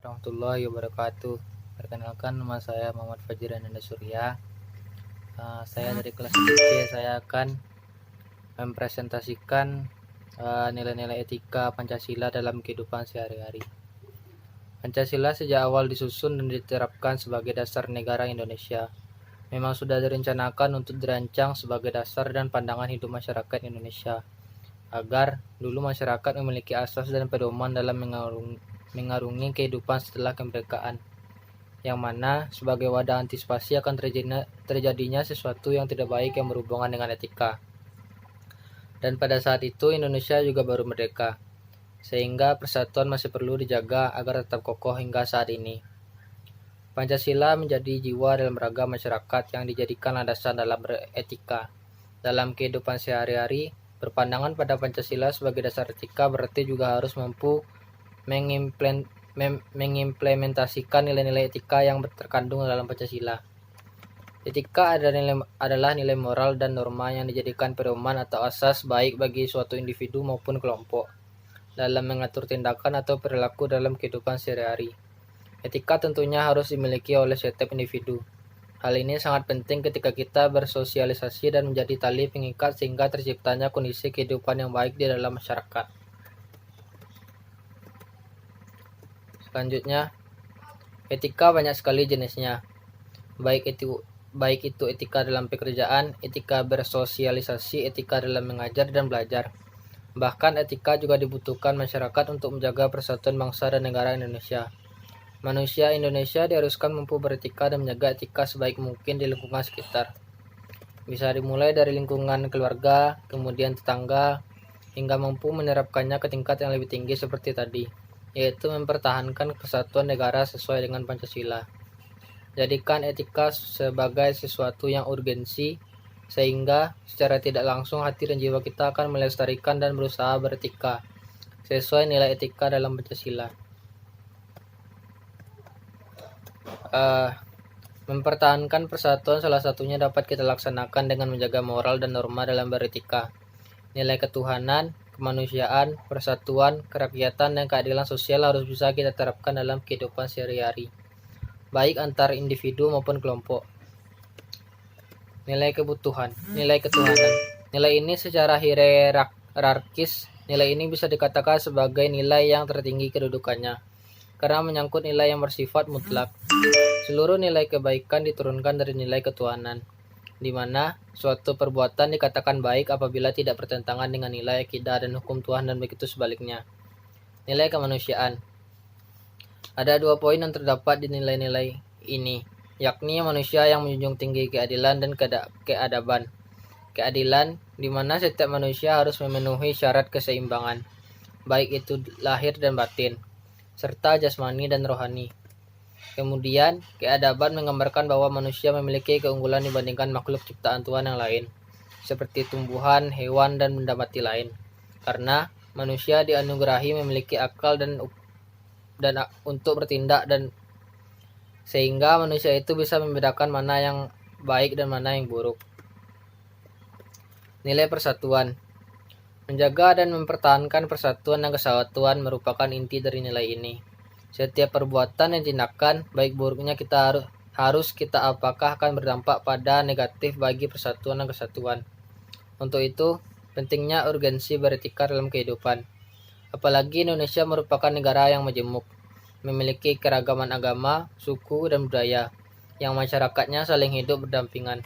warahmatullahi wabarakatuh. Perkenalkan, nama saya Muhammad Fajir Ananda Surya. Saya dari kelas 1C. Saya akan mempresentasikan nilai-nilai etika Pancasila dalam kehidupan sehari-hari. Pancasila sejak awal disusun dan diterapkan sebagai dasar negara Indonesia. Memang sudah direncanakan untuk dirancang sebagai dasar dan pandangan hidup masyarakat Indonesia, agar dulu masyarakat memiliki asas dan pedoman dalam mengarungi kehidupan setelah kemerdekaan, yang mana sebagai wadah antisipasi akan terjadinya sesuatu yang tidak baik yang berhubungan dengan etika. Dan pada saat itu Indonesia juga baru merdeka, sehingga persatuan masih perlu dijaga agar tetap kokoh hingga saat ini. Pancasila menjadi jiwa dalam raga masyarakat yang dijadikan landasan dalam beretika. Dalam kehidupan sehari-hari, berpandangan pada Pancasila sebagai dasar etika berarti juga harus mampu mengimplementasikan nilai-nilai etika yang terkandung dalam Pancasila. Etika adalah nilai moral dan norma yang dijadikan pedoman atau asas baik bagi suatu individu maupun kelompok dalam mengatur tindakan atau perilaku dalam kehidupan sehari-hari. Etika tentunya harus dimiliki oleh setiap individu. Hal ini sangat penting ketika kita bersosialisasi dan menjadi tali pengikat sehingga terciptanya kondisi kehidupan yang baik di dalam masyarakat. Selanjutnya, etika banyak sekali jenisnya, baik itu etika dalam pekerjaan, etika bersosialisasi, etika dalam mengajar dan belajar. Bahkan etika juga dibutuhkan masyarakat untuk menjaga persatuan bangsa dan negara Indonesia. Manusia Indonesia diharuskan mampu beretika dan menjaga etika sebaik mungkin di lingkungan sekitar. Bisa dimulai dari lingkungan keluarga, kemudian tetangga, hingga mampu menerapkannya ke tingkat yang lebih tinggi seperti tadi, yaitu mempertahankan kesatuan negara sesuai dengan Pancasila. Jadikan etika sebagai sesuatu yang urgensi, sehingga secara tidak langsung hati dan jiwa kita akan melestarikan dan berusaha beretika sesuai nilai etika dalam Pancasila. Mempertahankan persatuan salah satunya dapat kita laksanakan dengan menjaga moral dan norma dalam beretika. Nilai ketuhanan, kemanusiaan, persatuan, kerakyatan, dan keadilan sosial harus bisa kita terapkan dalam kehidupan sehari-hari, baik antar individu maupun kelompok. Nilai ketuhanan. Nilai ini secara hierarkis, nilai ini bisa dikatakan sebagai nilai yang tertinggi kedudukannya, karena menyangkut nilai yang bersifat mutlak. Seluruh nilai kebaikan diturunkan dari nilai ketuhanan, di mana suatu perbuatan dikatakan baik apabila tidak bertentangan dengan nilai akidah dan hukum Tuhan dan begitu sebaliknya. Nilai kemanusiaan. Ada 2 poin yang terdapat di nilai-nilai ini, yakni manusia yang menjunjung tinggi keadilan dan keadaban. Keadilan, di mana setiap manusia harus memenuhi syarat keseimbangan, baik itu lahir dan batin, serta jasmani dan rohani. Kemudian, keadaban menggambarkan bahwa manusia memiliki keunggulan dibandingkan makhluk ciptaan Tuhan yang lain, seperti tumbuhan, hewan, dan benda mati lain, karena manusia dianugerahi memiliki akal dan untuk bertindak, dan sehingga manusia itu bisa membedakan mana yang baik dan mana yang buruk. Nilai persatuan. Menjaga dan mempertahankan persatuan dan kesatuan merupakan inti dari nilai ini. Setiap perbuatan dan tindakan, baik buruknya harus kita apakah akan berdampak pada negatif bagi persatuan dan kesatuan. Untuk itu, pentingnya urgensi beretika dalam kehidupan. Apalagi Indonesia merupakan negara yang majemuk, memiliki keragaman agama, suku, dan budaya, yang masyarakatnya saling hidup berdampingan.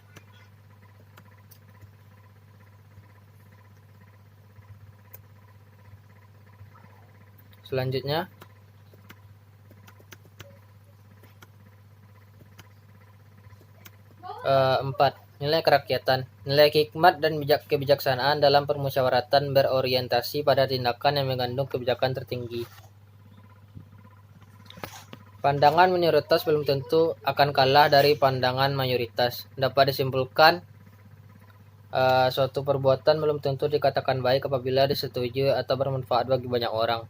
Selanjutnya, 4. Nilai kerakyatan. Nilai hikmat dan kebijaksanaan dalam permusyawaratan berorientasi pada tindakan yang mengandung kebijakan tertinggi. Pandangan minoritas belum tentu akan kalah dari pandangan mayoritas. Dapat disimpulkan, suatu perbuatan belum tentu dikatakan baik apabila disetujui atau bermanfaat bagi banyak orang.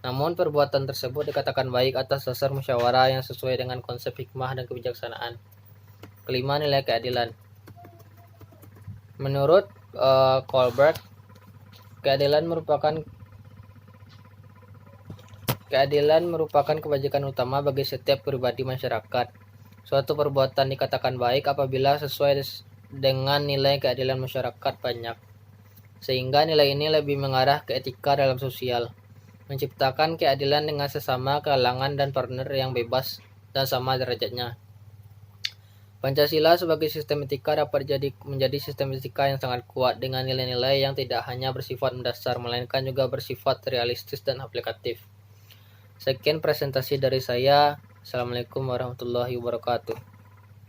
Namun perbuatan tersebut dikatakan baik atas dasar musyawarah yang sesuai dengan konsep hikmah dan kebijaksanaan. Kelima, nilai keadilan. Menurut Kohlberg, keadilan merupakan Keadilan merupakan kewajiban utama bagi setiap pribadi masyarakat. Suatu perbuatan dikatakan baik apabila sesuai dengan nilai keadilan masyarakat banyak, sehingga nilai ini lebih mengarah ke etika dalam sosial, menciptakan keadilan dengan sesama kalangan dan partner yang bebas dan sama derajatnya. Pancasila sebagai sistem etika dapat menjadi sistem etika yang sangat kuat dengan nilai-nilai yang tidak hanya bersifat mendasar, melainkan juga bersifat realistis dan aplikatif. Sekian presentasi dari saya. Assalamualaikum warahmatullahi wabarakatuh.